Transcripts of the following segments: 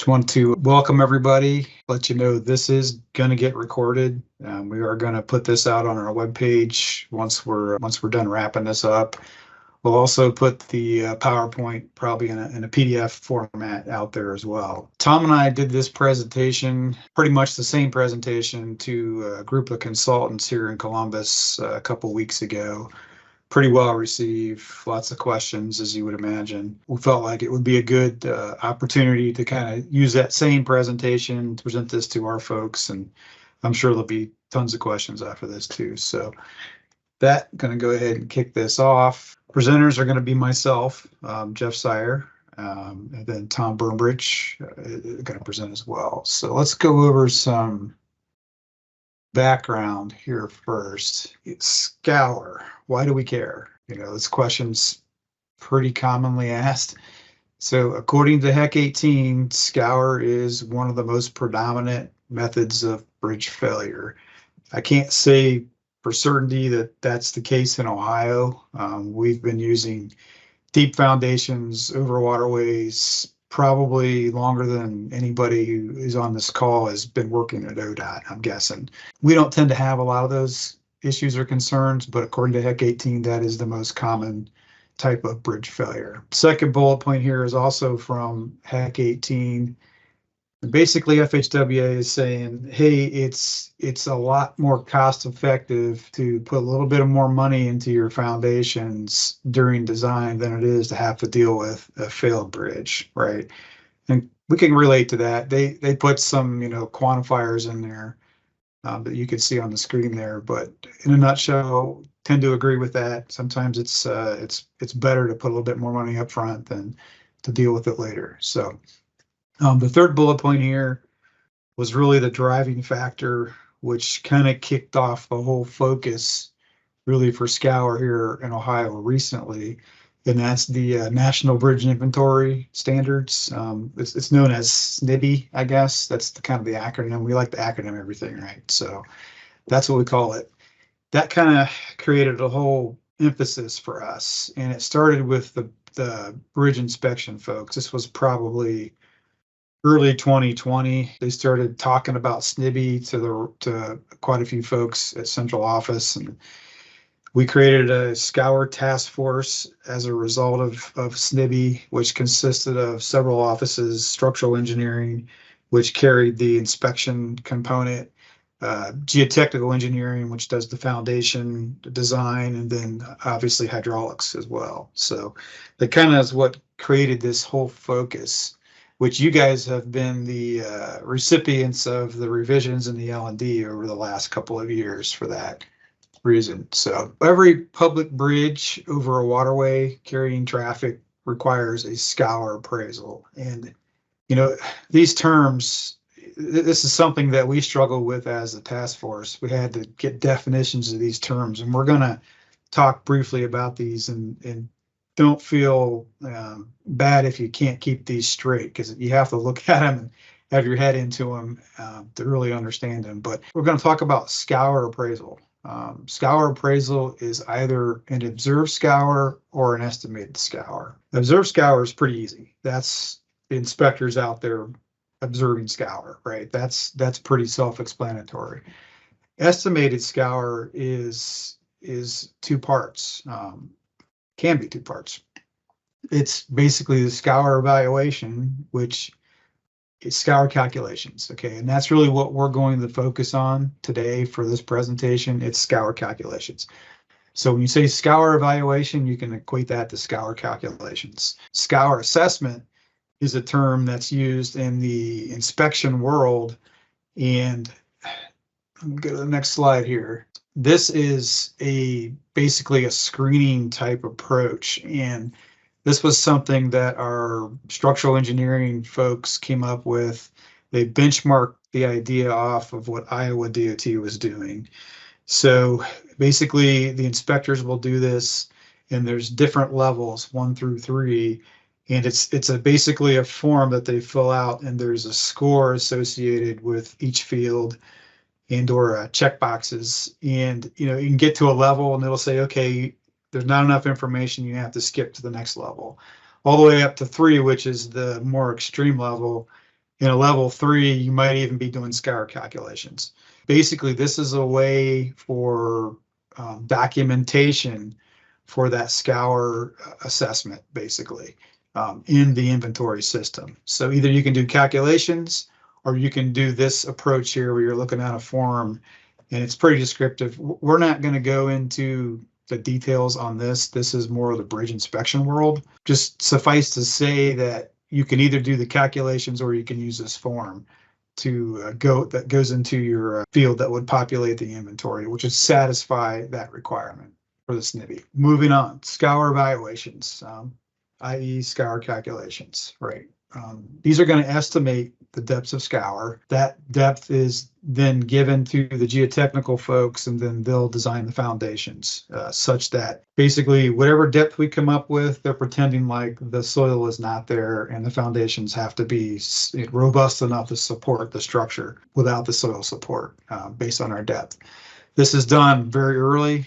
Just want to welcome everybody, let you know this is going to get recorded. We are going to put this out on our webpage once we're done wrapping this up. We'll also put the PowerPoint probably in a PDF format out there as well. Tom and I did this presentation, pretty much the same presentation, to a group of consultants here in Columbus a couple weeks ago. Pretty well received, lots of questions, as you would imagine. We felt like it would be a good opportunity to kind of use that same presentation to present this to our folks, and I'm sure there'll be tons of questions after this too. So that, going to go ahead and kick this off. Presenters are going to be myself, Jeff Sire, and then Tom Burnbridge going to present as well. So let's go over some background here first. It's Scour. Why do we care? You know, this question's pretty commonly asked. So according to HEC 18, Scour is one of the most predominant methods of bridge failure. I can't say for certainty that that's the case in Ohio. We've been using deep foundations over waterways probably longer than anybody who is on this call has been working at ODOT, I'm guessing. We don't tend to have a lot of those issues or concerns, but according to HEC 18, that is the most common type of bridge failure. Second bullet point here is also from HEC 18. Basically, FHWA is saying, hey, it's a lot more cost effective to put a little bit of more money into your foundations during design than it is to have to deal with a failed bridge, right? And we can relate to that. They put some, quantifiers in there that you can see on the screen there, but in a nutshell, tend to agree with that. Sometimes it's better to put a little bit more money up front than to deal with it later. So the third bullet point here was really the driving factor, which kind of kicked off the whole focus really for Scour here in Ohio recently, and that's the National Bridge Inventory Standards. It's known as SNBI, I guess. That's the kind of the acronym. We like to acronym everything, right? So that's what we call it. That kind of created a whole emphasis for us, and it started with the bridge inspection folks. This was probably early 2020. They started talking about SNBI to quite a few folks at central office, and we created a Scour task force as a result of SNBI, which consisted of several offices: structural engineering, which carried the inspection component, geotechnical engineering, which does the foundation design, and then obviously hydraulics as well. So that kind of is what created this whole focus, which you guys have been the recipients of the revisions in the L&D over the last couple of years for that reason. So every public bridge over a waterway carrying traffic requires a Scour appraisal. And, these terms, this is something that we struggle with as a task force. We had to get definitions of these terms, and we're going to talk briefly about these, and don't feel bad if you can't keep these straight, because you have to look at them and have your head into them to really understand them. But we're going to talk about Scour appraisal. Scour appraisal is either an observed scour or an estimated scour. Observed scour is pretty easy. That's the inspectors out there observing scour, right? That's pretty self-explanatory. Estimated scour is two parts. Can be two parts. It's basically the Scour evaluation, which is Scour calculations. Okay, and that's really what we're going to focus on today for this presentation. It's Scour calculations. So when you say Scour evaluation, you can equate that to Scour calculations. Scour assessment is a term that's used in the inspection world, and I'm going to go to the next slide here. This is basically a screening type approach, and this was something that our structural engineering folks came up with. They benchmarked the idea off of what Iowa DOT was doing. So basically, the inspectors will do this, and there's different levels, 1 through 3, and it's basically a form that they fill out, and there's a score associated with each field and or check boxes, and you can get to a level and it'll say, okay, there's not enough information, you have to skip to the next level, all the way up to 3, which is the more extreme level, In a level 3, you might even be doing scour calculations. Basically, this is a way for documentation for that scour assessment, basically, in the inventory system. So either you can do calculations or you can do this approach here where you're looking at a form and it's pretty descriptive. We're not going to go into the details on this. This is more of the bridge inspection world. Just suffice to say that you can either do the calculations or you can use this form to that goes into your field that would populate the inventory, which would satisfy that requirement for the SNIBI. Moving on, scour evaluations, i.e. scour calculations, right? These are going to estimate the depths of scour. That depth is then given to the geotechnical folks, and then they'll design the foundations such that basically whatever depth we come up with, they're pretending like the soil is not there, and the foundations have to be robust enough to support the structure without the soil support based on our depth. This is done very early,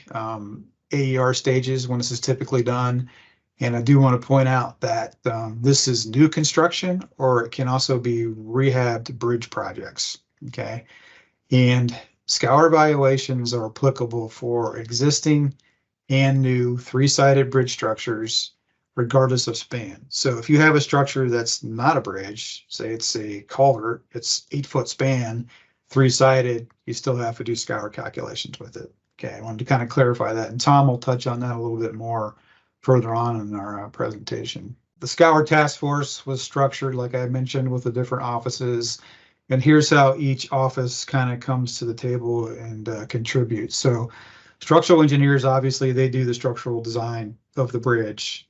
AER stages when this is typically done. And I do want to point out that this is new construction, or it can also be rehabbed bridge projects, okay? And scour evaluations are applicable for existing and new three-sided bridge structures, regardless of span. So if you have a structure that's not a bridge, say it's a culvert, it's 8-foot span, three-sided, you still have to do scour calculations with it. Okay, I wanted to kind of clarify that, and Tom will touch on that a little bit more further on in our presentation. The Scour Task Force was structured, like I mentioned, with the different offices. And here's how each office kind of comes to the table and contributes. So structural engineers, obviously, they do the structural design of the bridge,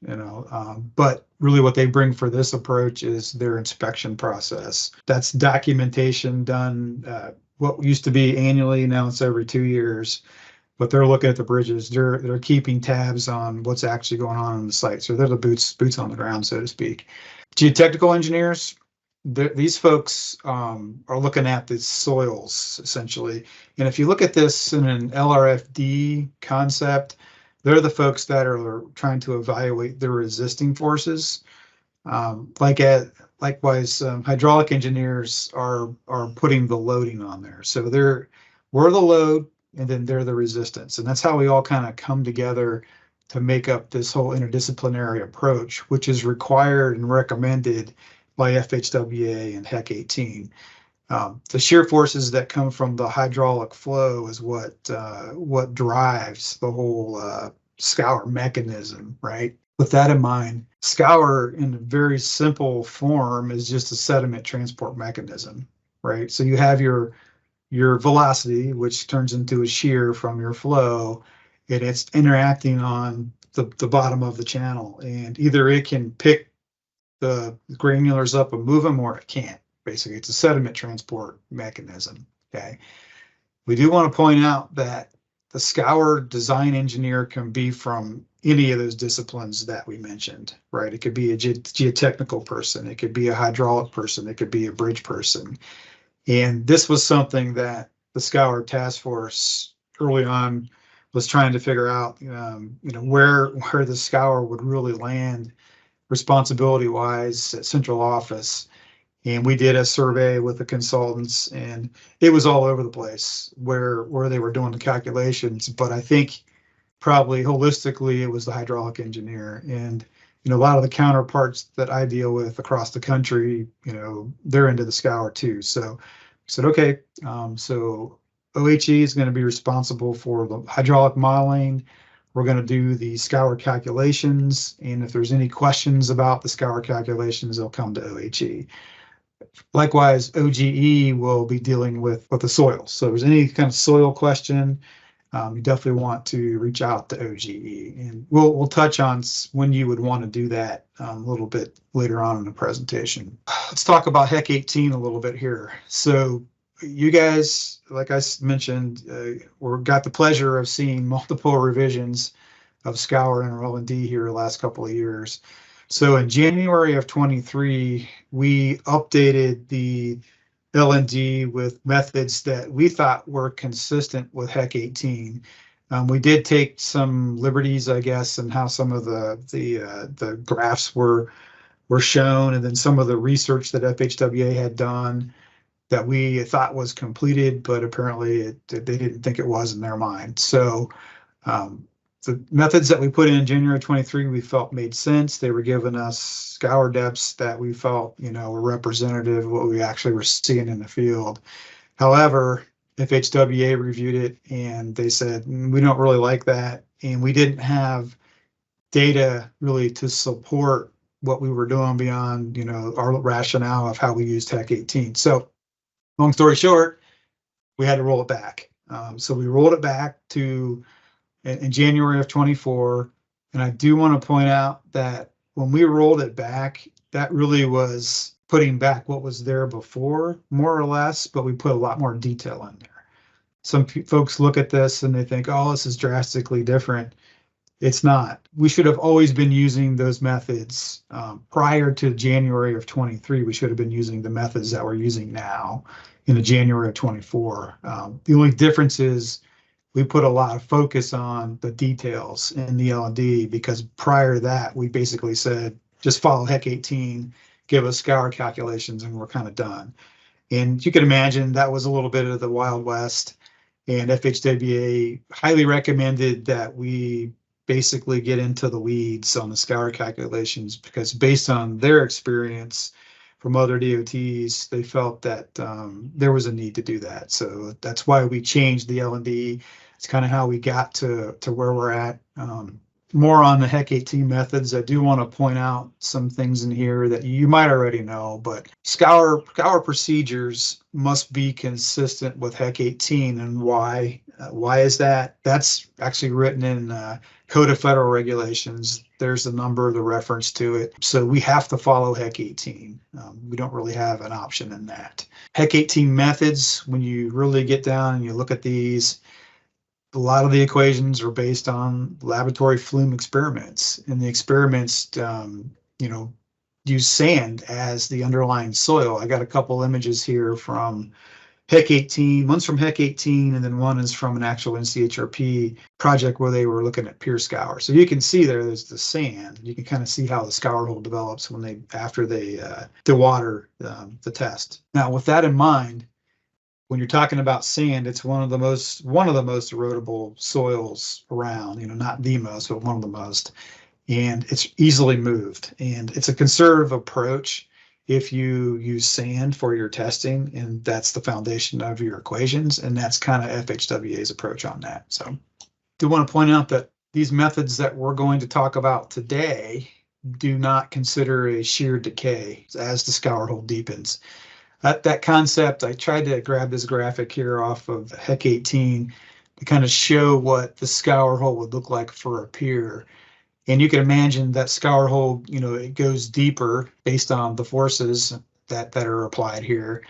but really what they bring for this approach is their inspection process. That's documentation done, what used to be annually, now it's every 2 years. But they're looking at the bridges. They're keeping tabs on what's actually going on the site. So they're the boots on the ground, so to speak. Geotechnical engineers, these folks are looking at the soils essentially. And if you look at this in an LRFD concept, they're the folks that are trying to evaluate the resisting forces. Likewise, hydraulic engineers are putting the loading on there. So we're the load, and then they're the resistance. And that's how we all kind of come together to make up this whole interdisciplinary approach, which is required and recommended by FHWA and HEC 18. The shear forces that come from the hydraulic flow is what drives the whole scour mechanism, right? With that in mind, scour in a very simple form is just a sediment transport mechanism, right? So you have your velocity, which turns into a shear from your flow, and it's interacting on the bottom of the channel. And either it can pick the granulars up and move them, or it can't. Basically, it's a sediment transport mechanism, okay? We do want to point out that the scour design engineer can be from any of those disciplines that we mentioned, right? It could be a geotechnical person, it could be a hydraulic person, it could be a bridge person. And this was something that the Scour Task Force early on was trying to figure out, where the scour would really land responsibility-wise at central office. And we did a survey with the consultants, and it was all over the place where they were doing the calculations. But I think probably holistically, it was the hydraulic engineer. And a lot of the counterparts that I deal with across the country, they're into the scour too. So I said, okay, so OHE is going to be responsible for the hydraulic modeling. We're going to do the scour calculations. And if there's any questions about the scour calculations, they'll come to OHE. Likewise, OGE will be dealing with the soil. So if there's any kind of soil question, you definitely want to reach out to OGE, and we'll touch on when you would want to do that a little bit later on in the presentation. Let's talk about HEC 18 a little bit here. So you guys, like I mentioned, we got the pleasure of seeing multiple revisions of Scour and L&D here the last couple of years. So in January of 23, we updated the L&D with methods that we thought were consistent with HEC 18. We did take some liberties, I guess, in how some of the graphs were were shown, and then some of the research that FHWA had done that we thought was completed, but apparently they didn't think it was in their mind. So the methods that we put in January 23, we felt made sense. They were giving us scour depths that we felt, were representative of what we actually were seeing in the field. However, FHWA reviewed it and they said, we don't really like that. And we didn't have data really to support what we were doing beyond, our rationale of how we used HEC 18. So long story short, we had to roll it back. So we rolled it back to in January of 24. And I do want to point out that when we rolled it back, that really was putting back what was there before, more or less, but we put a lot more detail in there. Some folks look at this and they think, oh, this is drastically different. It's not. We should have always been using those methods prior to January of 23. We should have been using the methods that we're using now in the January of 24. The only difference is we put a lot of focus on the details in the L&D, because prior to that, we basically said, just follow HEC 18, give us scour calculations, and we're kind of done. And you can imagine that was a little bit of the Wild West, and FHWA highly recommended that we basically get into the weeds on the scour calculations, because based on their experience from other DOTs, they felt that there was a need to do that. So that's why we changed the L&D. It's kind of how we got to where we're at. More on the HEC 18 methods. I do want to point out some things in here that you might already know, but scour procedures must be consistent with HEC 18. And why? Why is that? That's actually written in Code of Federal Regulations. There's the number, the reference to it. So we have to follow HEC 18. We don't really have an option in that. HEC 18 methods, when you really get down and you look at these, a lot of the equations are based on laboratory flume experiments, and the experiments, use sand as the underlying soil. I got a couple images here from HEC 18. One's from HEC 18, and then one is from an actual NCHRP project where they were looking at pier scour. So you can see there's the sand. You can kind of see how the scour hole develops after they dewater the test. Now, with that in mind, when you're talking about sand, it's one of the most erodible soils around, not the most, but one of the most, and it's easily moved. And it's a conservative approach if you use sand for your testing, and that's the foundation of your equations, and that's kind of FHWA's approach on that. So I do want to point out that these methods that we're going to talk about today do not consider a shear decay as the scour hole deepens. That concept, I tried to grab this graphic here off of HEC 18 to kind of show what the scour hole would look like for a pier. And you can imagine that scour hole, it goes deeper based on the forces that are applied here.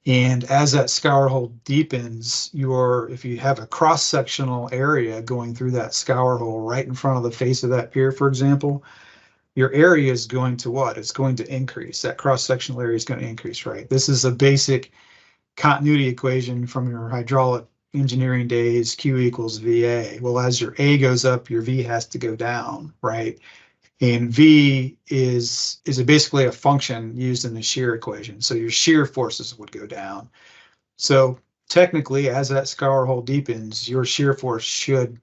And as that scour hole deepens, if you have a cross-sectional area going through that scour hole right in front of the face of that pier, for example, your area is going to what? It's going to increase. That cross-sectional area is going to increase, right? This is a basic continuity equation from your hydraulic engineering days, Q equals VA. Well, as your A goes up, your V has to go down, right? And V is basically a function used in the shear equation. So your shear forces would go down. So technically, as that scour hole deepens, your shear force should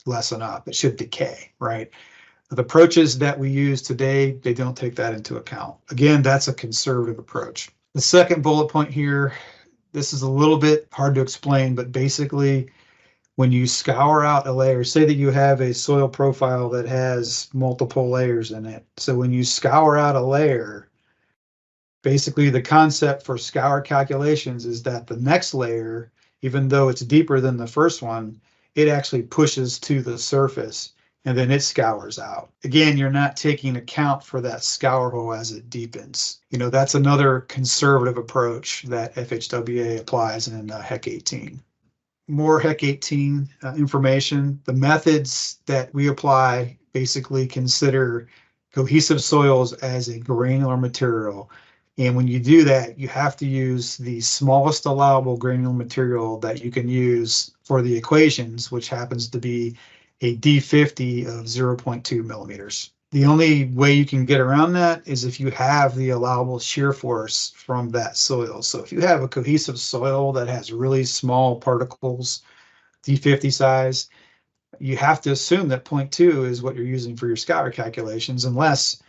lessen up. It should decay, right? The approaches that we use today, they don't take that into account. Again, that's a conservative approach. The second bullet point here, this is a little bit hard to explain, but basically when you scour out a layer, say that you have a soil profile that has multiple layers in it. So when you scour out a layer, basically the concept for scour calculations is that the next layer, even though it's deeper than the first one, it actually pushes to the surface and then it scours out. Again, you're not taking account for that scour hole as it deepens. That's another conservative approach that FHWA applies in HEC 18. More HEC 18 information. The methods that we apply basically consider cohesive soils as a granular material. And when you do that, you have to use the smallest allowable granular material that you can use for the equations, which happens to be a D50 of 0.2 millimeters. The only way you can get around that is if you have the allowable shear force from that soil. So if you have a cohesive soil that has really small particles, D50 size, you have to assume that 0.2 is what you're using for your scour calculations, unless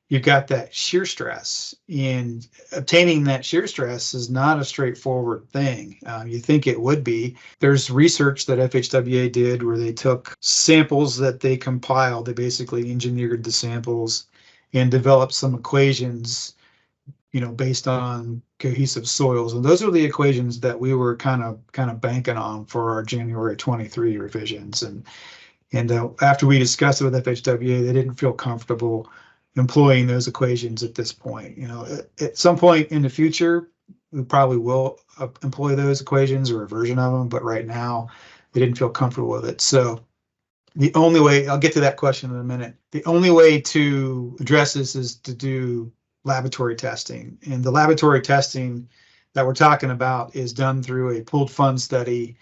you've got that shear stress. And obtaining that shear stress is not a straightforward thing. You think it would be. There's research that FHWA did where they took samples that they compiled. They basically engineered the samples and developed some equations, based on cohesive soils. And those are the equations that we were kind of banking on for our January 23 revisions. And after we discussed it with FHWA, they didn't feel comfortable employing those equations at this point. At some point in the future, we probably will employ those equations or a version of them, but right now they didn't feel comfortable with it. So the only way, I'll get to that question in a minute, the only way to address this is to do laboratory testing. And the laboratory testing that we're talking about is done through a pooled fund study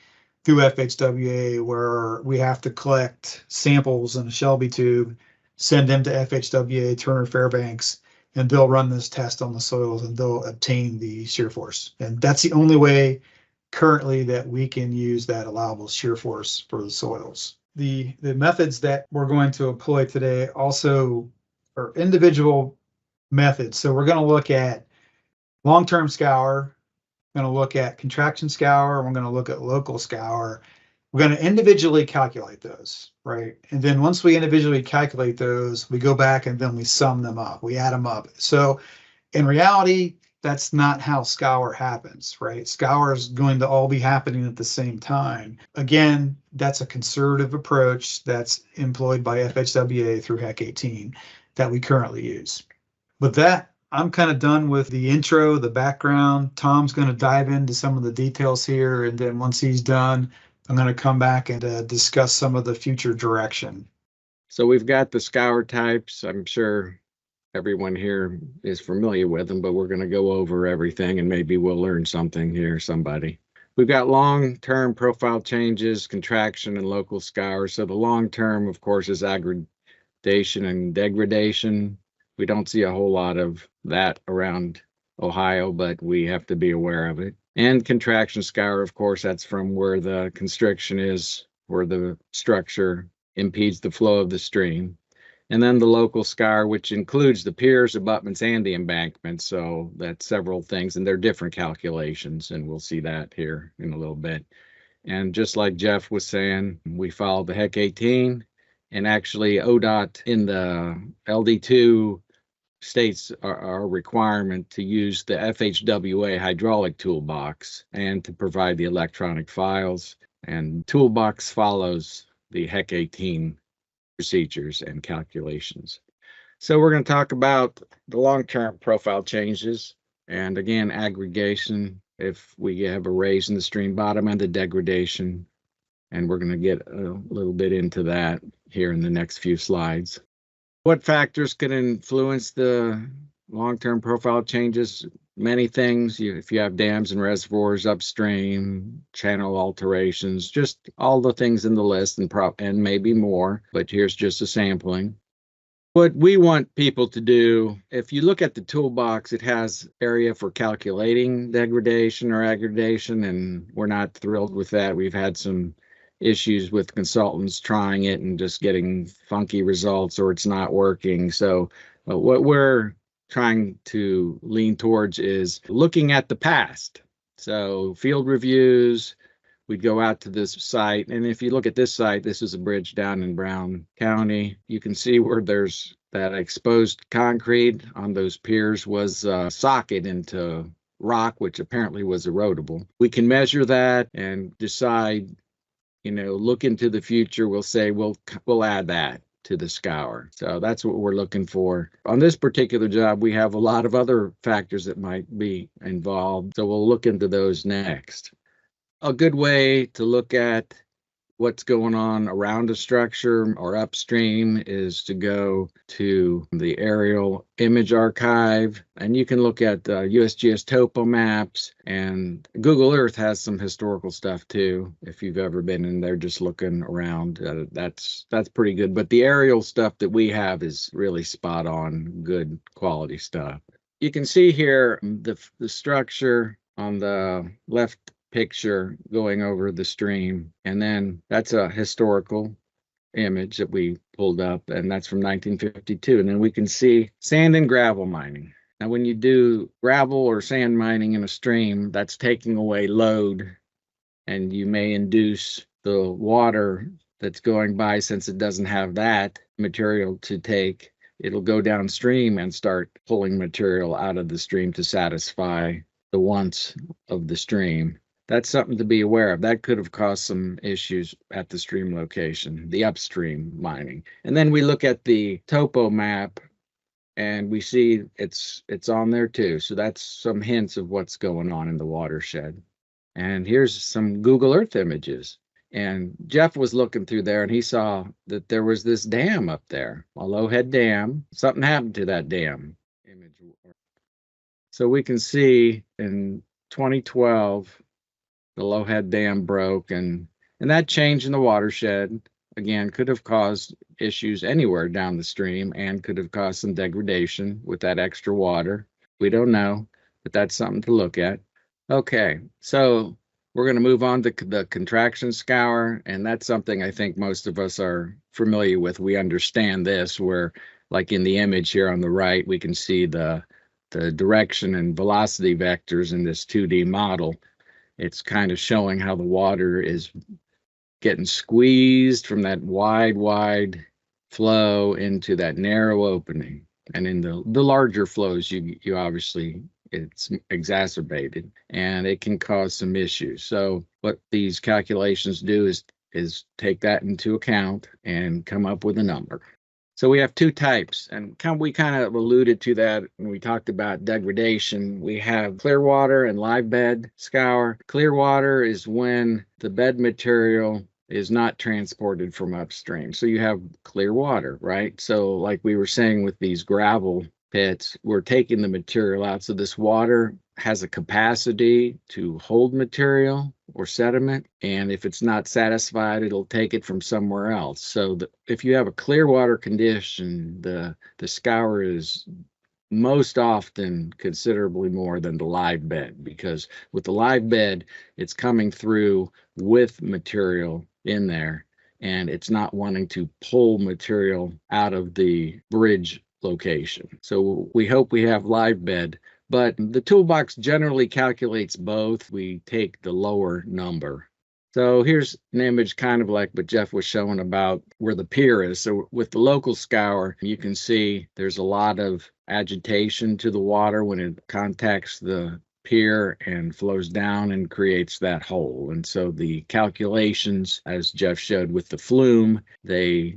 through FHWA, where we have to collect samples in a Shelby tube, send them to FHWA, Turner Fairbanks, and they'll run this test on the soils and they'll obtain the shear force. And that's the only way currently that we can use that allowable shear force for the soils. The methods that we're going to employ today also are individual methods. So we're going to look at long-term scour, we're going to look at contraction scour, and we're going to look at local scour. We're going to individually calculate those, right? And then once we individually calculate those, we go back and then we sum them up, we add them up. So in reality, that's not how scour happens, right? Scour is going to all be happening at the same time. Again, that's a conservative approach that's employed by FHWA through HEC 18 that we currently use. With that, I'm kind of done with the intro, the background. Tom's going to dive into some of the details here, and then once he's done, I'm going to come back and discuss some of the future direction. So we've got the scour types. I'm sure everyone here is familiar with them, but we're going to go over everything and maybe we'll learn something here, somebody. We've got long-term profile changes, contraction, and local scour. So the long-term, of course, is aggradation and degradation. We don't see a whole lot of that around Ohio, but we have to be aware of it. And contraction scour, of course, that's from where the constriction is, where the structure impedes the flow of the stream. And then the local scour, which includes the piers, abutments, and the embankments. So that's several things, and they're different calculations, and we'll see that here in a little bit. And just like Jeff was saying, we followed the HEC 18, and actually ODOT in the LD2 states our requirement to use the FHWA hydraulic toolbox and to provide the electronic files. And toolbox follows the HEC 18 procedures and calculations. So we're going to talk about the long-term profile changes. And again, aggregation, if we have a raise in the stream bottom, and the degradation. And we're going to get a little bit into that here in the next few slides. What factors can influence the long-term profile changes? Many things. If you have dams and reservoirs upstream, channel alterations, just all the things in the list, and maybe more, but here's just a sampling. What we want people to do, if you look at the toolbox, it has area for calculating degradation or aggradation, and we're not thrilled with that. We've had some issues with consultants trying it and just getting funky results, or it's not working. So what we're trying to lean towards is looking at the past. So field reviews, we'd go out to this site, and if you look at this site, this is a bridge down in Brown County. You can see where there's that exposed concrete on those piers was socket into rock, which apparently was erodible. We can measure that and decide, look into the future. We'll say we'll add that to the scour. So that's what we're looking for. On this particular job, we have a lot of other factors that might be involved. So we'll look into those next. A good way to look at what's going on around a structure or upstream is to go to the aerial image archive, and you can look at USGS topo maps, and Google Earth has some historical stuff too. If you've ever been in there just looking around, that's pretty good. But the aerial stuff that we have is really spot on, good quality stuff. You can see here the structure on the left picture going over the stream, and then that's a historical image that we pulled up, and that's from 1952. And then we can see sand and gravel mining. Now, when you do gravel or sand mining in a stream, that's taking away load, and you may induce the water that's going by, since it doesn't have that material to take, it'll go downstream and start pulling material out of the stream to satisfy the wants of the stream. That's something to be aware of. That could have caused some issues at the stream location, the upstream mining. And then we look at the topo map, and we see it's on there too. So that's some hints of what's going on in the watershed. And here's some Google Earth images. And Jeff was looking through there, and he saw that there was this dam up there, a Lowhead Dam. Something happened to that dam image. So we can see in 2012, the Lowhead Dam broke, and that change in the watershed, again, could have caused issues anywhere down the stream and could have caused some degradation with that extra water. We don't know, but that's something to look at. Okay, so we're going to move on to the contraction scour, and that's something I think most of us are familiar with. We understand this, where like in the image here on the right, we can see the direction and velocity vectors in this 2D model. It's kind of showing how the water is getting squeezed from that wide flow into that narrow opening. And in the larger flows, you obviously, it's exacerbated, and it can cause some issues. So what these calculations do is take that into account and come up with a number. So we have two types, and we kind of alluded to that when we talked about degradation. We have clear water and live bed scour. Clear water is when the bed material is not transported from upstream. So you have clear water, right? So like we were saying with these gravel pits, we're taking the material out. So this water has a capacity to hold material or sediment, and if it's not satisfied, it'll take it from somewhere else. So if you have a clear water condition, the scour is most often considerably more than the live bed, because with the live bed, it's coming through with material in there, and it's not wanting to pull material out of the bridge location. So we hope we have live bed, but the toolbox generally calculates both. We take the lower number. So here's an image kind of like what Jeff was showing about where the pier is. So with the local scour, you can see there's a lot of agitation to the water when it contacts the pier and flows down and creates that hole. And so the calculations, as Jeff showed with the flume, they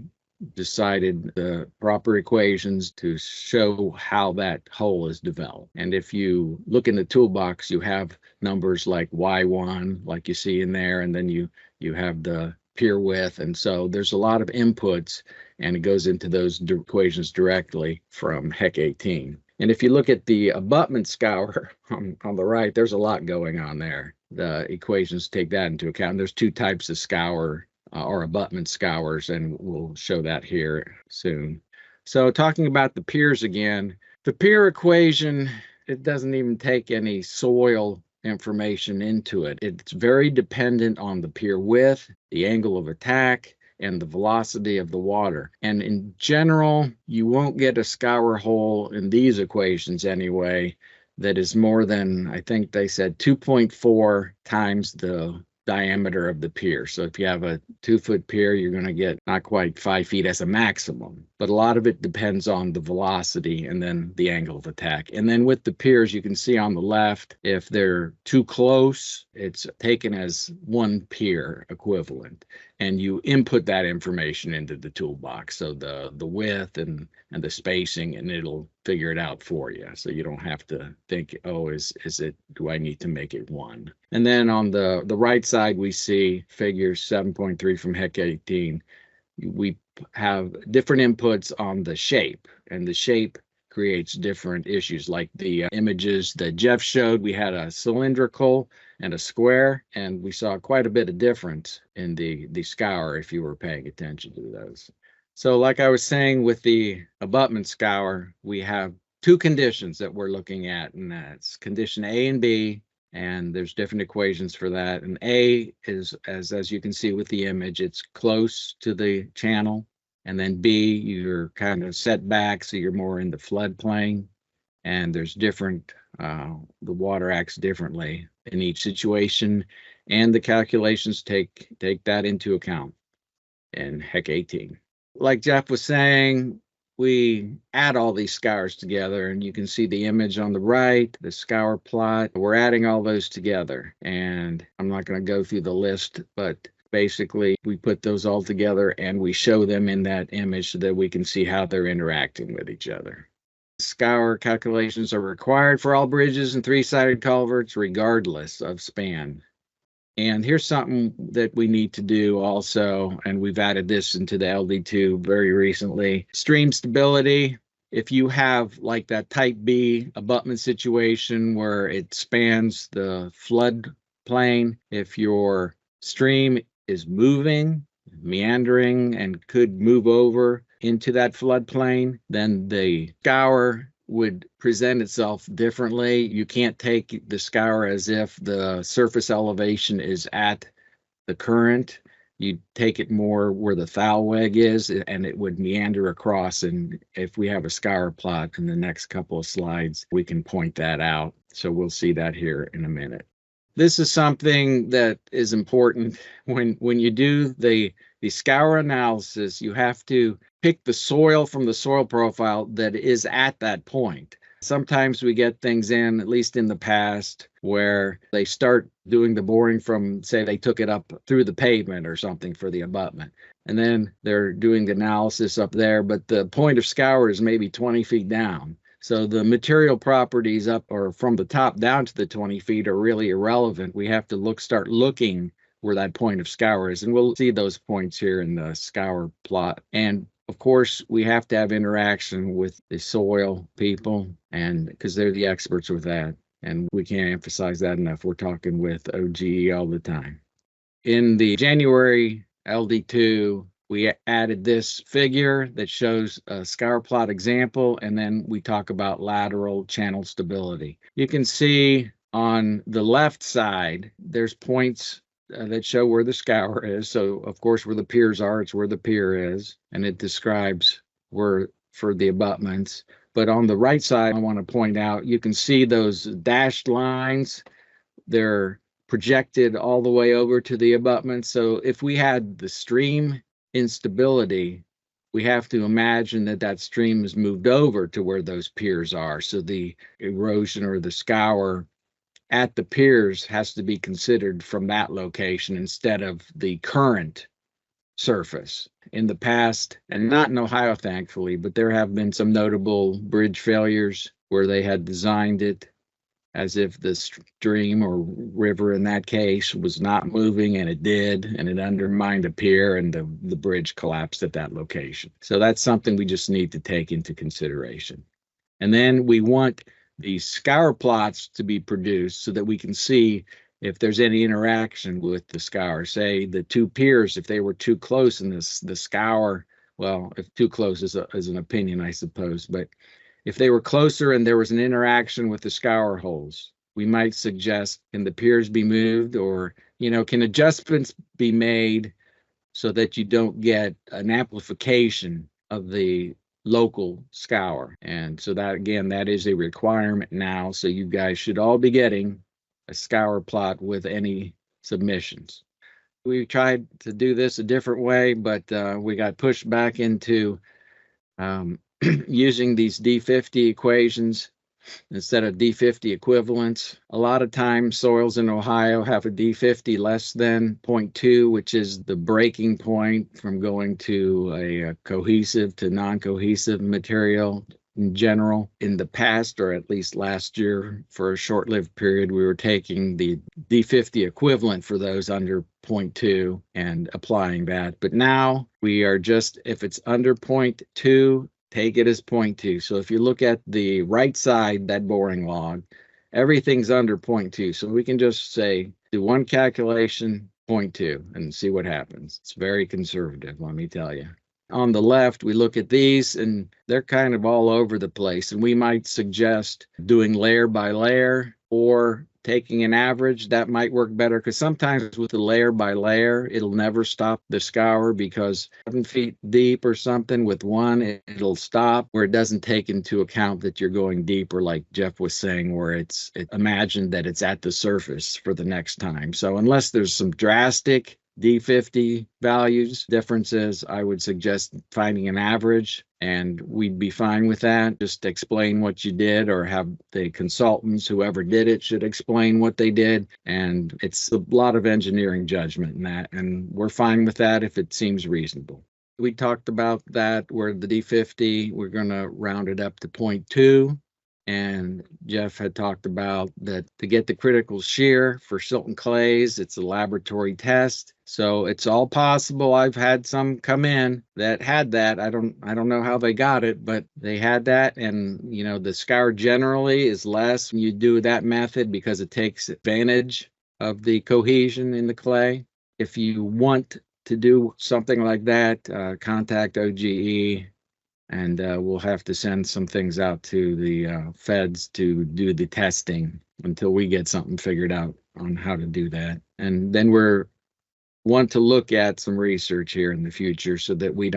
decided the proper equations to show how that hole is developed. And if you look in the toolbox, you have numbers like Y1, like you see in there, and then you have the pier width. And so there's a lot of inputs, and it goes into those equations directly from HEC 18. And if you look at the abutment scour on the right, there's a lot going on there. The equations take that into account. There's two types of scour or abutment scours, and we'll show that here soon. So talking about the piers again, the pier equation, it doesn't even take any soil information into it. It's very dependent on the pier width, the angle of attack, and the velocity of the water. And in general, you won't get a scour hole in these equations anyway that is more than, I think they said, 2.4 times the diameter of the pier. So if you have a 2-foot pier, you're going to get not quite 5 feet as a maximum. but a lot of it depends on the velocity and then the angle of attack. And then with the piers, you can see on the left, if they're too close, it's taken as one pier equivalent. And you input that information into the toolbox. So the width and the spacing, and it'll figure it out for you. So you don't have to think, oh, do I need to make it one? And then on the right side, we see figure 7.3 from HEC 18. We have different inputs on the shape, and the shape creates different issues. Like the images that Jeff showed, we had a cylindrical and a square, and we saw quite a bit of difference in the scour if you were paying attention to those. So like I was saying, with the abutment scour, we have two conditions that we're looking at, and that's condition A and B, and there's different equations for that. And A is, as you can see with the image, it's close to the channel. And then B, you're kind of set back, so you're more in the floodplain. And there's different, the water acts differently in each situation, and the calculations take that into account in HEC 18. Like Jeff was saying, we add all these scours together, and you can see the image on the right, the scour plot. We're adding all those together, and I'm not going to go through the list, but basically we put those all together and we show them in that image so that we can see how they're interacting with each other. Scour calculations are required for all bridges and three-sided culverts regardless of span. And here's something that we need to do also, and we've added this into the LD2 very recently. Stream stability. If you have like that type B abutment situation where it spans the flood plain, if your stream is moving, meandering, and could move over into that floodplain, then the scour would present itself differently. You can't take the scour as if the surface elevation is at the current. You take it more where the foul weg is, and it would meander across. And if we have a scour plot in the next couple of slides, we can point that out. So we'll see that here in a minute. This is something that is important when you do the scour analysis. You have to pick the soil from the soil profile that is at that point. Sometimes we get things in, at least in the past, where they start doing the boring from, say, they took it up through the pavement or something for the abutment. And then they're doing the analysis up there, but the point of scour is maybe 20 feet down. So the material properties up or from the top down to the 20 feet are really irrelevant. We have to start looking where that point of scour is. And we'll see those points here in the scour plot. And of course, we have to have interaction with the soil people, and because they're the experts with that. And we can't emphasize that enough. We're talking with OGE all the time. In the January LD2, we added this figure that shows a scour plot example, and then we talk about lateral channel stability. You can see on the left side, there's points that show where the scour is. So, of course, where the piers are, it's where the pier is, and it describes where for the abutments. But on the right side, I want to point out, you can see those dashed lines. They're projected all the way over to the abutment. So if we had the stream instability, we have to imagine that that stream has moved over to where those piers are. So the erosion or the scour at the piers has to be considered from that location instead of the current surface. In the past, and not in Ohio, thankfully, but there have been some notable bridge failures where they had designed it as if the stream or river in that case was not moving, and it did, and it undermined a pier, and the bridge collapsed at that location. So that's something we just need to take into consideration. And then we want these scour plots to be produced so that we can see if there's any interaction with the scour. Say the two piers, if they were too close in the scour, well, if too close is an opinion, I suppose, but if they were closer and there was an interaction with the scour holes, we might suggest, can the piers be moved, or, can adjustments be made so that you don't get an amplification of the local scour? And so that, again, that is a requirement now. So you guys should all be getting a scour plot with any submissions. We tried to do this a different way, but we got pushed back into using these D50 equations instead of D50 equivalents. A lot of times soils in Ohio have a D50 less than 0.2, which is the breaking point from going to a cohesive to non-cohesive material. In general, in the past, or at least last year, for a short-lived period, we were taking the D50 equivalent for those under 0.2 and applying that. But now we are just, if it's under 0.2, take it as 0.2. So if you look at the right side, that boring log, everything's under 0.2. So we can just say, do one calculation, 0.2, and see what happens. It's very conservative, let me tell you. On the left, we look at these and they're kind of all over the place. And we might suggest doing layer by layer or taking an average. That might work better because sometimes with the layer by layer, it'll never stop the scour because 7 feet deep or something with one, it'll stop where it doesn't take into account that you're going deeper, like Jeff was saying, where it's imagined that it's at the surface for the next time. So unless there's some drastic D50 values differences, I would suggest finding an average and we'd be fine with that. Just explain what you did or have the consultants, whoever did it, should explain what they did. And it's a lot of engineering judgment in that. And we're fine with that if it seems reasonable. We talked about that where the D50, we're going to round it up to 0.2. And Jeff had talked about that to get the critical shear for silt and clays, it's a laboratory test. So it's all possible. I've had some come in that had that. I don't know how they got it, but they had that. And the scour generally is less when you do that method because it takes advantage of the cohesion in the clay. If you want to do something like that, contact OGE. And we'll have to send some things out to the feds to do the testing until we get something figured out on how to do that. And then want to look at some research here in the future so that we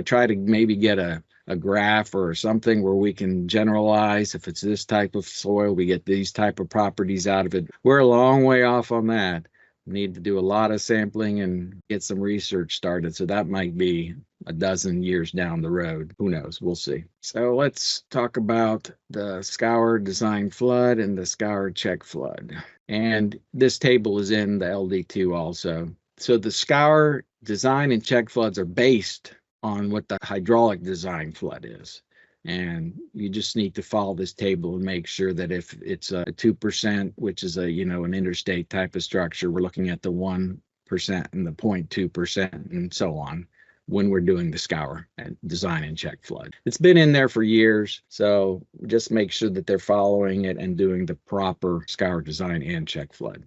try to maybe get a graph or something where we can generalize. If it's this type of soil, we get these type of properties out of it. We're a long way off on that. We need to do a lot of sampling and get some research started. So that might be a dozen years down the road. Who knows? We'll see. So let's talk about the scour design flood and the scour check flood. And this table is in the LD2 also. So the scour design and check floods are based on what the hydraulic design flood is. And you just need to follow this table and make sure that if it's a 2%, which is an interstate type of structure, we're looking at the 1% and the 0.2% and so on when we're doing the scour and design and check flood. It's been in there for years, so just make sure that they're following it and doing the proper scour design and check flood.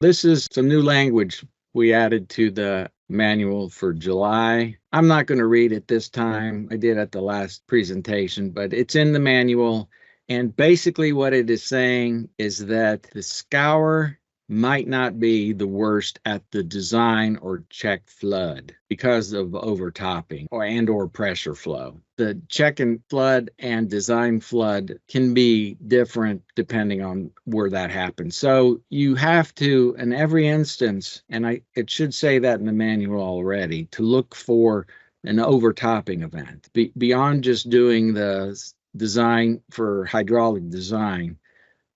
This is some new language we added to the manual for July. I'm not going to read it this time. I did at the last presentation, but it's in the manual. And basically what it is saying is that the scour might not be the worst at the design or check flood because of overtopping or pressure flow. The check and flood and design flood can be different depending on where that happens. So you have to, in every instance, and it should say that in the manual already, to look for an overtopping event beyond just doing the design for hydraulic design.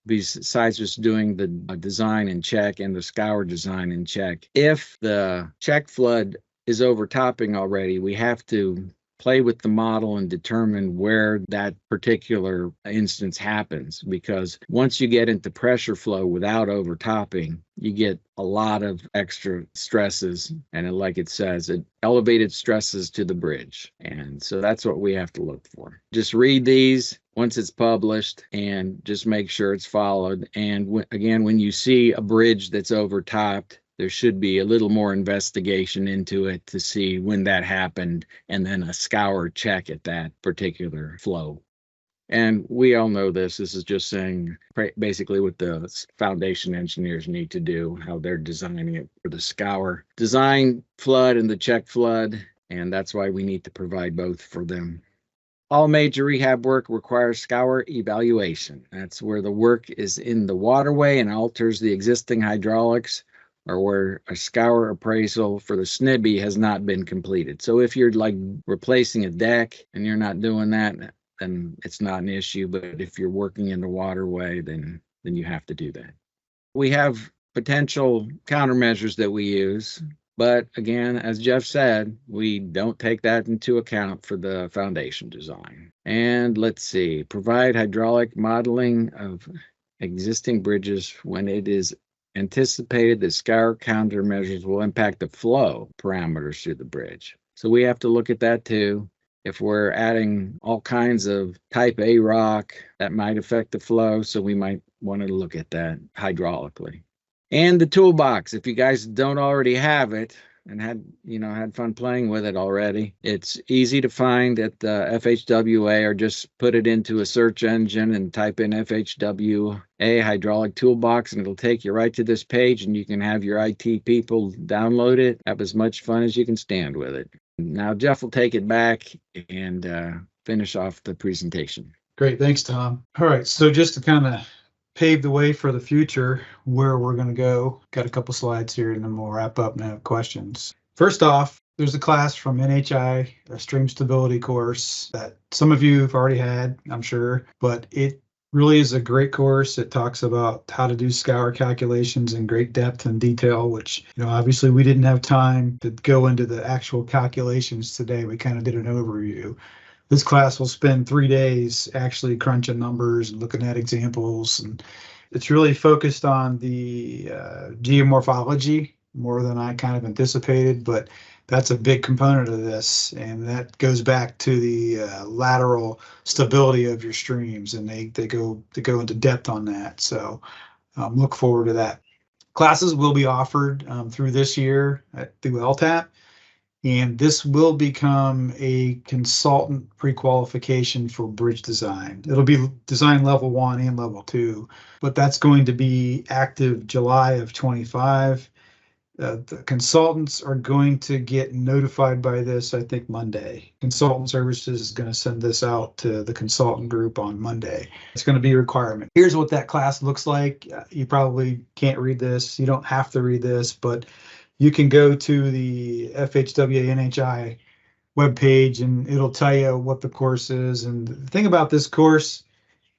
Besides just doing the design and check and the scour design and check. If the check flood is overtopping already, we have to play with the model and determine where that particular instance happens. Because once you get into pressure flow without overtopping, you get a lot of extra stresses. And like it says, it elevated stresses to the bridge. And so that's what we have to look for. Just read these once it's published and just make sure it's followed. And again, when you see a bridge that's overtopped, there should be a little more investigation into it to see when that happened and then a scour check at that particular flow. And we all know this. This is just saying basically what the foundation engineers need to do, how they're designing it for the scour design flood and the check flood. And that's why we need to provide both for them. All major rehab work requires scour evaluation. That's where the work is in the waterway and alters the existing hydraulics or where a scour appraisal for the SNBI has not been completed. So if you're like replacing a deck and you're not doing that, then it's not an issue. But if you're working in the waterway, then you have to do that. We have potential countermeasures that we use. But again, as Jeff said, we don't take that into account for the foundation design. And let's see, provide hydraulic modeling of existing bridges when it is anticipated that scour countermeasures will impact the flow parameters through the bridge. So we have to look at that too. If we're adding all kinds of type A rock, that might affect the flow. So we might want to look at that hydraulically. And the toolbox, if you guys don't already have it and had fun playing with it already, it's easy to find at the FHWA, or just put it into a search engine and type in FHWA hydraulic toolbox, and it'll take you right to this page, and you can have your IT people download it, have as much fun as you can stand with it. Now Jeff will take it back and finish off the presentation. Great, thanks, Tom. All right, so just to kind of pave the way for the future, where we're going to go, got a couple slides here, and then we'll wrap up and have questions. First off, there's a class from NHI, a stream stability course that some of you have already had, I'm sure, but it really is a great course. It talks about how to do scour calculations in great depth and detail, which, obviously we didn't have time to go into the actual calculations today. We kind of did an overview. This class will spend 3 days actually crunching numbers and looking at examples, and it's really focused on the geomorphology more than I kind of anticipated, but that's a big component of this, and that goes back to the lateral stability of your streams, and they go into depth on that. So look forward to that. Classes will be offered through this year through LTAP. And this will become a consultant pre-qualification for bridge design. It'll be design level 1 and level 2, but that's going to be active July of 25. The consultants are going to get notified by this, I think, Monday. Consultant Services is going to send this out to the consultant group on Monday. It's going to be a requirement. Here's what that class looks like. You probably can't read this. You don't have to read this, but you can go to the FHWA NHI webpage and it'll tell you what the course is. And the thing about this course,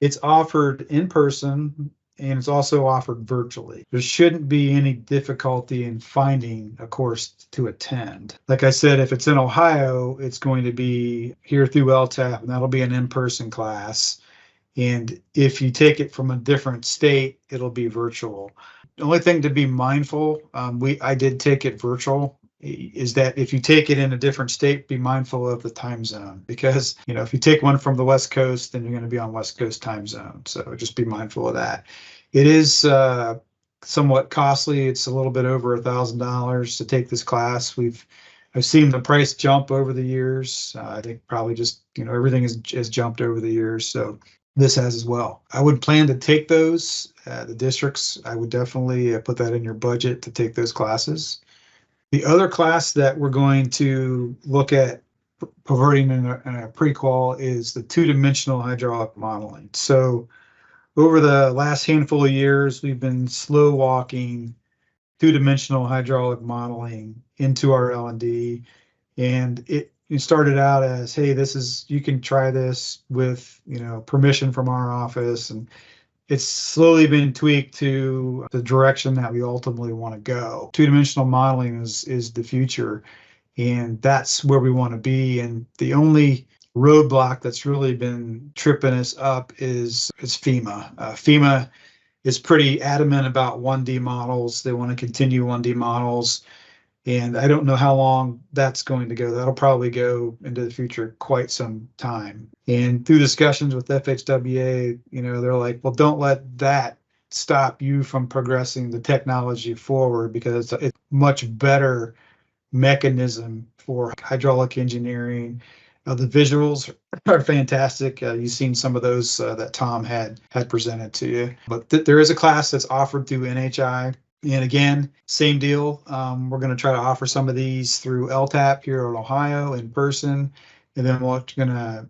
it's offered in person and it's also offered virtually. There shouldn't be any difficulty in finding a course to attend. Like I said, if it's in Ohio, it's going to be here through LTAP, and that'll be an in-person class. And if you take it from a different state, it'll be virtual. The only thing to be mindful, I did take it virtual, is that if you take it in a different state, be mindful of the time zone, because if you take one from the West Coast, then you're going to be on West Coast time zone. So just be mindful of that. It is somewhat costly. It's a little bit over $1,000 to take this class. I've seen the price jump over the years. I think probably just everything has jumped over the years. So this has as well. I would plan to take those. The districts, I would definitely put that in your budget to take those classes. The other class that we're going to look at perverting in a pre-qual is the two-dimensional hydraulic modeling. So over the last handful of years, we've been slow walking two-dimensional hydraulic modeling into our L&D, and it started out as, hey, you can try this with permission from our office, and it's slowly been tweaked to the direction that we ultimately want to go. Two-dimensional modeling is the future, and that's where we want to be. And the only roadblock that's really been tripping us up is FEMA. FEMA is pretty adamant about 1D models. They want to continue 1D models. And I don't know how long that's going to go. That'll probably go into the future quite some time. And through discussions with FHWA, they're like, well, don't let that stop you from progressing the technology forward, because it's a much better mechanism for hydraulic engineering. The visuals are fantastic. You've seen some of those that Tom had presented to you. But there is a class that's offered through NHI. And again, same deal. We're going to try to offer some of these through LTAP here in Ohio in person. And then we're going to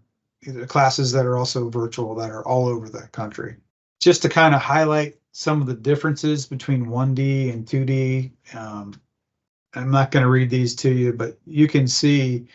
classes that are also virtual that are all over the country. just to kind of highlight some of the differences between 1D and 2D. I'm not going to read these to you, but you can see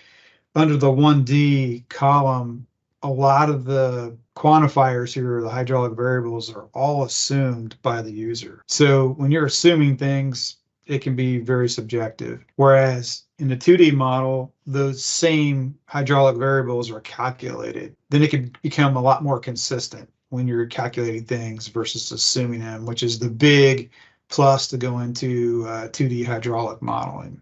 under the 1D column, a lot of the quantifiers here, the hydraulic variables, are all assumed by the user. So when you're assuming things, it can be very subjective. Whereas in the 2D model, those same hydraulic variables are calculated. Then it can become a lot more consistent when you're calculating things versus assuming them, which is the big plus to go into 2D hydraulic modeling.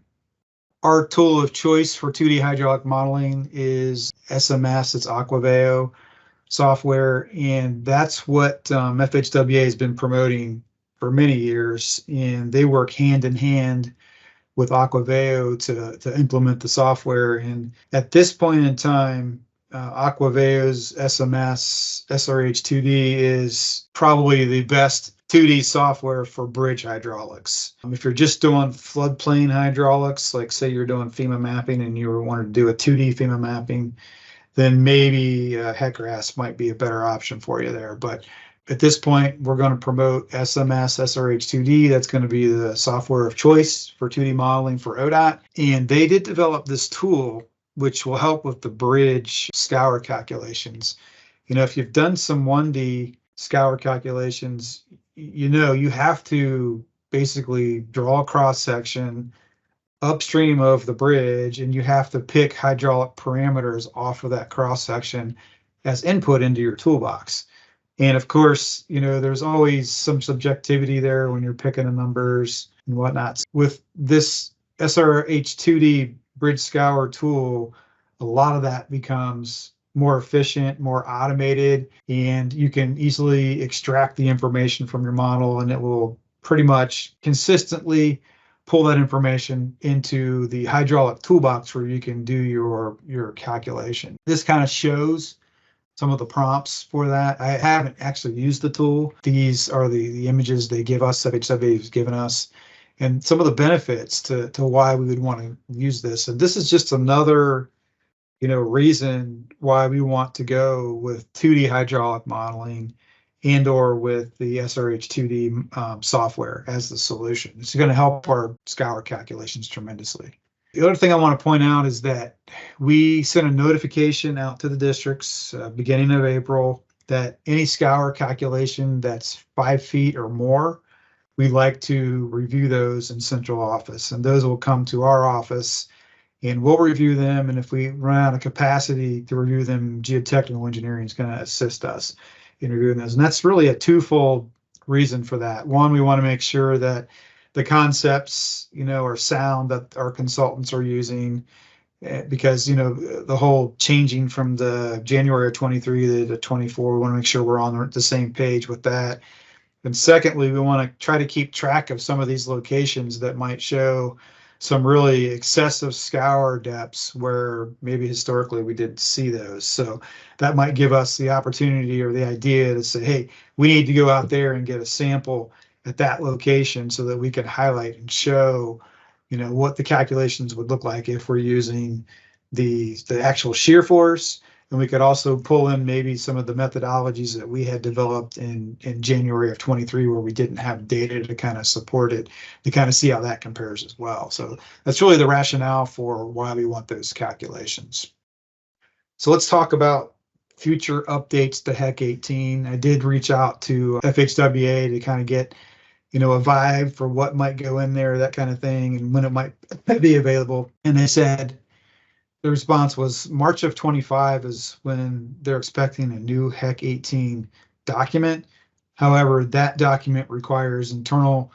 Our tool of choice for 2D hydraulic modeling is SMS, it's Aquaveo software, and that's what FHWA has been promoting for many years, and they work hand in hand with Aquaveo to implement the software. And at this point in time, Aquaveo's SMS SRH2D is probably the best 2D software for bridge hydraulics. If you're just doing floodplain hydraulics, like say you're doing FEMA mapping and you wanted to do a 2D FEMA mapping, then maybe HECRAS might be a better option for you there. But at this point, we're going to promote SMS SRH2D. That's going to be the software of choice for 2D modeling for ODOT. And they did develop this tool which will help with the bridge scour calculations. You know, if you've done some 1D scour calculations, you know you have to basically draw a cross section upstream of the bridge, and you have to pick hydraulic parameters off of that cross section as input into your toolbox. And of course, you know, there's always some subjectivity there when you're picking the numbers and whatnot. With this SRH2D bridge scour tool, a lot of that becomes more efficient, more automated, and you can easily extract the information from your model, and it will pretty much consistently pull that information into the hydraulic toolbox where you can do your calculation. This kind of shows some of the prompts for that. I haven't actually used the tool. These are the images they give us, FHWA has given us, and some of the benefits to why we would want to use this. And this is just another, you know, reason why we want to go with 2D hydraulic modeling and or with the SRH2D software as the solution. It's going to help our scour calculations tremendously. The other thing I want to point out is that we sent a notification out to the districts beginning of April that any scour calculation that's 5 feet or more, we like to review those in central office, and those will come to our office and we'll review them. And if we run out of capacity to review them, geotechnical engineering is going to assist us in reviewing those. And that's really a twofold reason for that. One, we want to make sure that the concepts, you know, are sound that our consultants are using, because, you know, the whole changing from the January of 23 to 24, we want to make sure we're on the same page with that. And secondly, we want to try to keep track of some of these locations that might show some really excessive scour depths where maybe historically we didn't see those. So that might give us the opportunity or the idea to say, hey, we need to go out there and get a sample at that location so that we can highlight and show, you know, what the calculations would look like if we're using the actual shear force. And we could also pull in maybe some of the methodologies that we had developed in January of 23 where we didn't have data to kind of support it, to kind of see how that compares as well. So that's really the rationale for why we want those calculations. So let's talk about future updates to HEC 18. I did reach out to FHWA to kind of get, you know, a vibe for what might go in there, that kind of thing, and when it might be available. And they said, the response was March of 25 is when they're expecting a new HEC 18 document. However, that document requires internal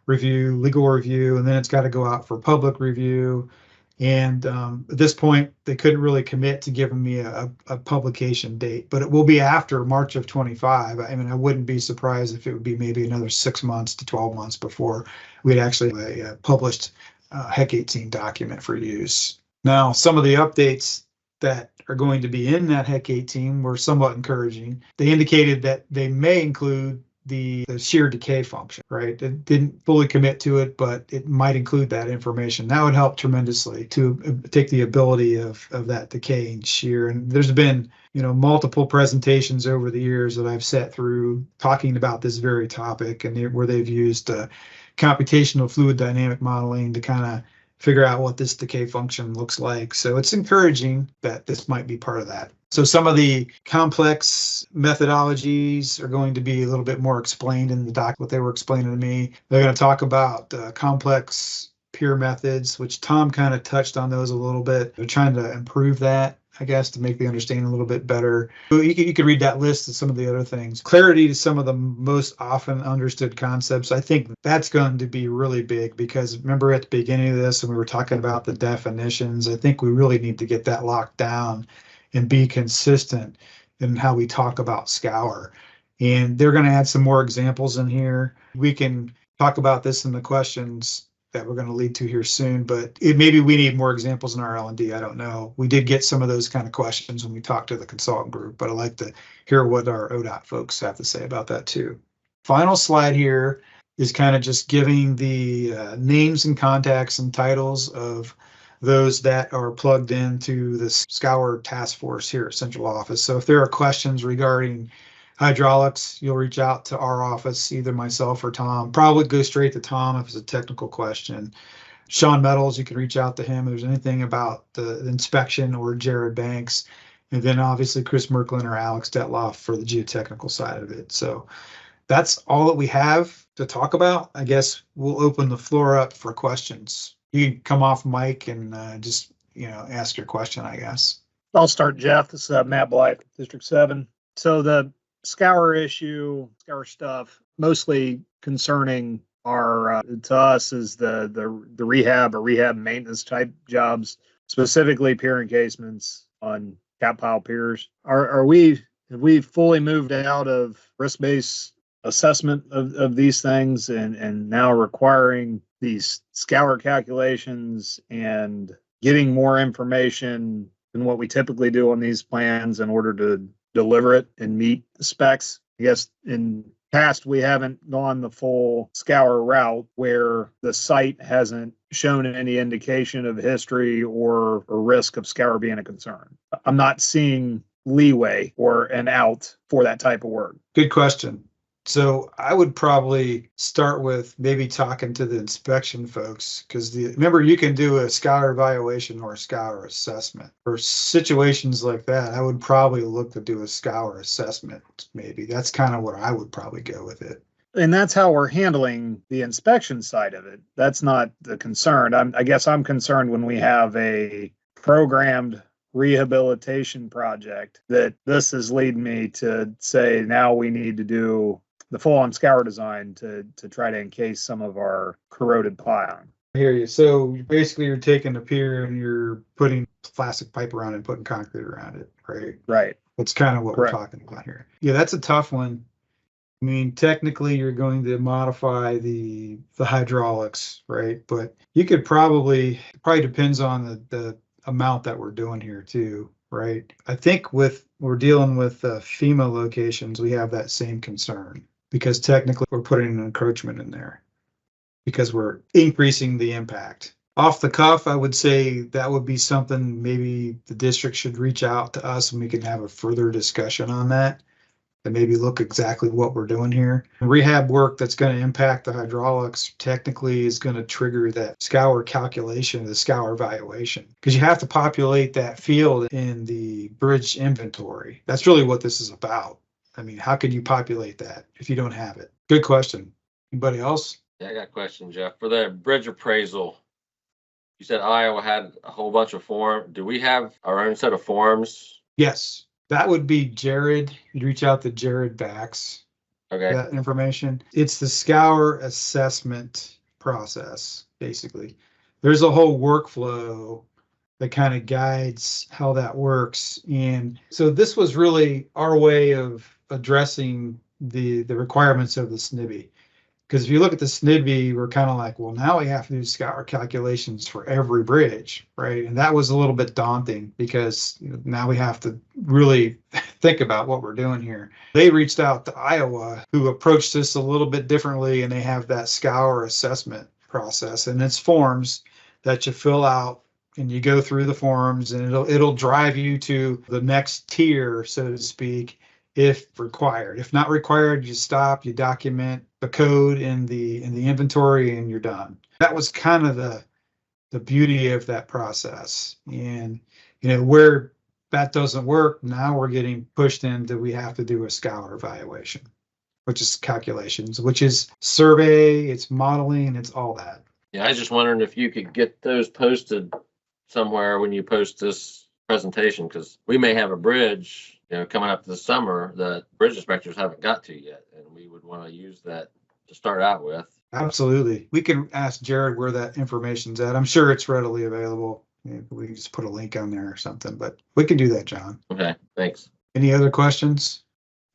review, legal review, and then it's got to go out for public review. And at this point, they couldn't really commit to giving me a publication date, but it will be after March of 25. I mean, I wouldn't be surprised if it would be maybe another 6 months to 12 months before we'd actually published HEC 18 document for use. Now, some of the updates that are going to be in that HEC 18 were somewhat encouraging. They indicated that they may include the shear decay function, right? It didn't fully commit to it, but it might include that information. That would help tremendously to take the ability of that decaying shear. And there's been multiple presentations over the years that I've sat through talking about this very topic, and where they've used computational fluid dynamic modeling to kind of figure out what this decay function looks like. So it's encouraging that this might be part of that. So some of the complex methodologies are going to be a little bit more explained in the doc, what they were explaining to me. They're going to talk about complex peer methods, which Tom kind of touched on those a little bit. They're trying to improve that, I guess, to make the understanding a little bit better. You could read that list of some of the other things. Clarity to some of the most often understood concepts. I think that's going to be really big, because remember at the beginning of this, when we were talking about the definitions, I think we really need to get that locked down and be consistent in how we talk about Scour. And they're going to add some more examples in here. We can talk about this in the questions that we're going to lead to here soon, but maybe we need more examples in our L&D. I don't know. We did get some of those kind of questions when we talked to the consultant group, but I'd like to hear what our ODOT folks have to say about that too. Final slide here is kind of just giving the names and contacts and titles of those that are plugged into the Scour task force here at central office. So if there are questions regarding hydraulics, you'll reach out to our office, either myself or Tom. Probably go straight to Tom if it's a technical question. Sean Metals, you can reach out to him if there's anything about the inspection, or Jared Banks. And then obviously Chris Merklin or Alex Detloff for the geotechnical side of it. So that's all that we have to talk about. I guess we'll open the floor up for questions. You can come off mic and just, ask your question, I guess. I'll start, Jeff. This is Matt Blythe, District 7. So the Scour issue, Scour stuff, mostly concerning our to us is the rehab or rehab maintenance type jobs, specifically pier encasements on cap pile piers. Have we fully moved out of risk-based assessment of these things and now requiring these Scour calculations and getting more information than what we typically do on these plans in order to deliver it and meet the specs? I guess in past, we haven't gone the full Scour route where the site hasn't shown any indication of history or risk of Scour being a concern. I'm not seeing leeway or an out for that type of work. Good question. So I would probably start with maybe talking to the inspection folks, because remember, you can do a Scour evaluation or a Scour assessment. For situations like that, I would probably look to do a Scour assessment. Maybe that's kind of where I would probably go with it. And that's how we're handling the inspection side of it. That's not the concern. I guess I'm concerned when we have a programmed rehabilitation project that this is leading me to say now we need to do the full-on Scour design to try to encase some of our corroded piling. I hear you. So basically you're taking a pier and you're putting plastic pipe around it and putting concrete around it, right? Right. That's kind of what Correct. we're talking about here. Yeah, that's a tough one. I mean, technically you're going to modify the hydraulics, right? But you could probably depends on the amount that we're doing here too, right? I think we're dealing with FEMA locations, we have that same concern, because technically we're putting an encroachment in there because we're increasing the impact. Off the cuff, I would say that would be something maybe the district should reach out to us and we can have a further discussion on that and maybe look exactly what we're doing here. Rehab work that's going to impact the hydraulics technically is going to trigger that Scour calculation, the Scour evaluation, because you have to populate that field in the bridge inventory. That's really what this is about. I mean, how can you populate that if you don't have it? Good question. Anybody else? Yeah, I got a question, Jeff. For the bridge appraisal, you said Iowa had a whole bunch of forms. Do we have our own set of forms? Yes, that would be Jared. You'd reach out to Jared Bax. Okay. That information. It's the Scour assessment process, basically. There's a whole workflow that kind of guides how that works. And so this was really our way of addressing the requirements of the SNIBI. Because if you look at the SNIBI, we're kind of like, well, now we have to do Scour calculations for every bridge, right? And that was a little bit daunting because now we have to really think about what we're doing here. They reached out to Iowa, who approached this a little bit differently, and they have that Scour assessment process, and it's forms that you fill out and you go through the forms, and it'll drive you to the next tier, so to speak, if required. If not required, you stop, you document the code in the inventory, and you're done. That was kind of the beauty of that process. And where that doesn't work, now we're getting pushed into, we have to do a Scour evaluation, which is calculations, which is survey, it's modeling, it's all that. Yeah, I was just wondering if you could get those posted somewhere when you post this presentation, because we may have a bridge, coming up this summer that bridge inspectors haven't got to yet, and we would want to use that to start out with. Absolutely. We can ask Jared where that information's at. I'm sure it's readily available. We can just put a link on there or something, but we can do that, John. Okay, thanks. Any other questions?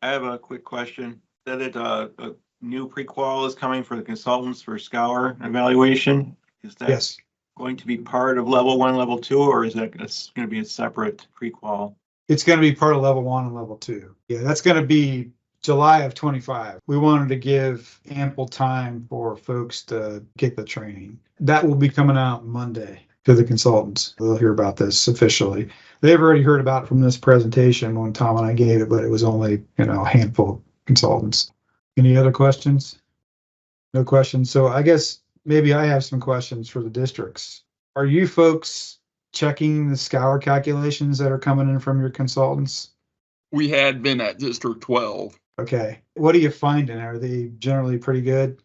I have a quick question. Said that a new pre-qual is coming for the consultants for Scour evaluation. Is that Yes. going to be part of level 1, level 2, or is that going to be a separate pre-qual? It's going to be part of level 1 and level 2. Yeah, that's going to be July of 25. We wanted to give ample time for folks to get the training. That will be coming out Monday to the consultants. They'll hear about this officially. They've already heard about it from this presentation when Tom and I gave it, but it was only, a handful of consultants. Any other questions? No questions. So I guess maybe I have some questions for the districts. Are you folks checking the Scour calculations that are coming in from your consultants? We had been at District 12. Okay. What are you finding? Are they generally pretty good?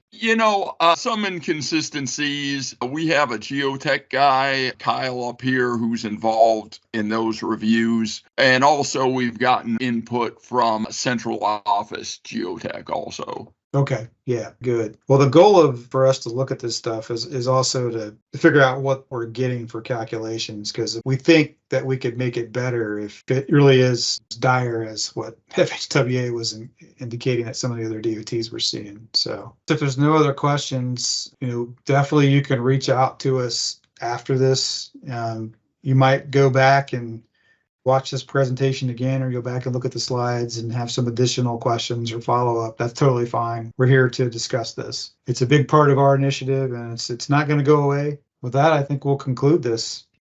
Some inconsistencies. We have a geotech guy, Kyle, up here who's involved in those reviews. And also we've gotten input from central office geotech also. Okay. Yeah, good. Well, the goal for us to look at this stuff is also to figure out what we're getting for calculations, because we think that we could make it better if it really is as dire as what FHWA was indicating that some of the other DOTs were seeing. So if there's no other questions, definitely you can reach out to us after this. You might go back and watch this presentation again, or go back and look at the slides and have some additional questions or follow up. That's totally fine. We're here to discuss this. It's a big part of our initiative, and it's not going to go away. With that, I think we'll conclude this.